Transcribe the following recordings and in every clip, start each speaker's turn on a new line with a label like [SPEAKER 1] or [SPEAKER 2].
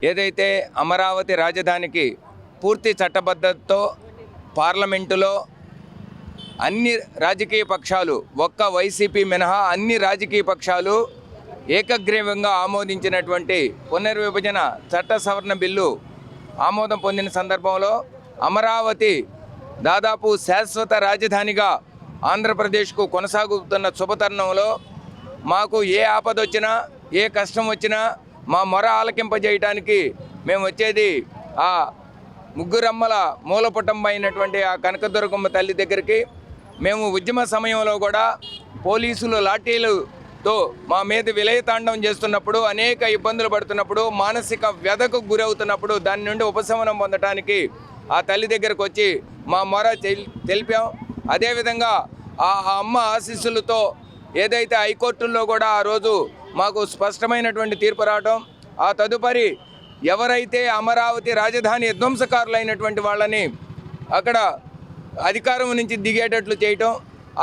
[SPEAKER 1] ఏదైతే అమరావతి రాజధానికి పూర్తి చట్టబద్ధతతో పార్లమెంటులో అన్ని రాజకీయ పక్షాలు ఒక్క వైసీపీ మినహా అన్ని రాజకీయ పక్షాలు ఏకగ్రీవంగా ఆమోదించినటువంటి పునర్విభజన చట్ట సవరణ బిల్లు ఆమోదం పొందిన సందర్భంలో అమరావతి దాదాపు శాశ్వత రాజధానిగా ఆంధ్రప్రదేశ్కు కొనసాగుతున్న శుభతరుణంలో మాకు ఏ ఆపద వచ్చినా ఏ కష్టం వచ్చినా మా మొర ఆలకింపజేయడానికి మేము వచ్చేది ఆ ముగ్గురమ్మల మూలపుటంబ అయినటువంటి ఆ కనకదుర్గమ్మ తల్లి దగ్గరికి. మేము ఉద్యమ సమయంలో కూడా పోలీసులు లాఠీలతో మా మీద విలయతాండం చేస్తున్నప్పుడు, అనేక ఇబ్బందులు పడుతున్నప్పుడు, మానసిక వ్యధకు గురవుతున్నప్పుడు దాని నుండి ఉపశమనం పొందడానికి ఆ తల్లి దగ్గరకు వచ్చి మా మొర తెలిపాం. అదేవిధంగా ఆ అమ్మ ఆశీస్సులతో ఏదైతే హైకోర్టుల్లో కూడా ఆ రోజు మాకు స్పష్టమైనటువంటి తీర్పు రావడం, ఆ తదుపరి ఎవరైతే అమరావతి రాజధాని విధ్వంసకారులైనటువంటి వాళ్ళని అక్కడ అధికారం నుంచి దిగేటట్లు చేయటం,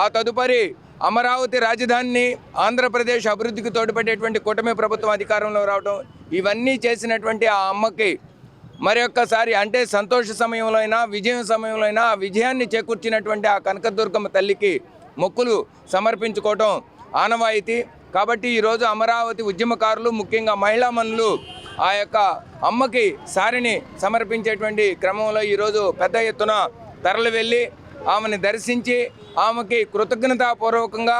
[SPEAKER 1] ఆ తదుపరి అమరావతి రాజధానిని ఆంధ్రప్రదేశ్ అభివృద్ధికి తోడ్పడేటువంటి కూటమి ప్రభుత్వం అధికారంలో రావడం, ఇవన్నీ చేసినటువంటి ఆ అమ్మకి మరొక్కసారి అంటే సంతోష సమయంలో అయినా విజయం సమయంలో అయినా ఆ విజయాన్ని చేకూర్చినటువంటి ఆ కనకదుర్గమ్మ తల్లికి మొక్కులు సమర్పించుకోవటం ఆనవాయితీ. కాబట్టి ఈరోజు అమరావతి ఉద్యమకారులు, ముఖ్యంగా మహిళా మనులు ఆ యొక్క అమ్మకి సారిని సమర్పించేటువంటి క్రమంలో ఈరోజు పెద్ద ఎత్తున తరలి వెళ్ళి ఆమెను దర్శించి ఆమెకి కృతజ్ఞతాపూర్వకంగా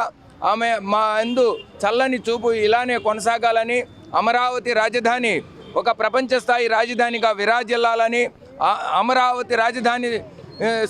[SPEAKER 1] ఆమె మా అందు చల్లని చూపు ఇలానే కొనసాగాలని, అమరావతి రాజధాని ఒక ప్రపంచ స్థాయి రాజధానిగా విరాజిల్లాలని, అమరావతి రాజధాని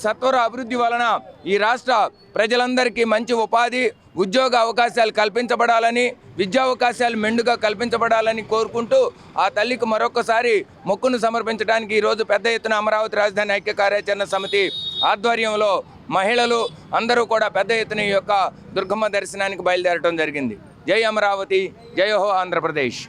[SPEAKER 1] సత్వర అభివృద్ధి వలన ఈ రాష్ట్ర ప్రజలందరికీ మంచి ఉపాధి, ఉద్యోగ అవకాశాలు కల్పించబడాలని, విద్యా అవకాశాలు మెండుగా కల్పించబడాలని కోరుకుంటూ ఆ తల్లికి మరొకసారి మొక్కును సమర్పించడానికి ఈరోజు పెద్ద ఎత్తున అమరావతి రాజధాని ఐక్య కార్యాచరణ సమితి ఆధ్వర్యంలో మహిళలు అందరూ కూడా పెద్ద ఎత్తున ఈ యొక్క దుర్గమ్మ దర్శనానికి బయలుదేరడం జరిగింది. జై అమరావతి, జై హో ఆంధ్రప్రదేశ్.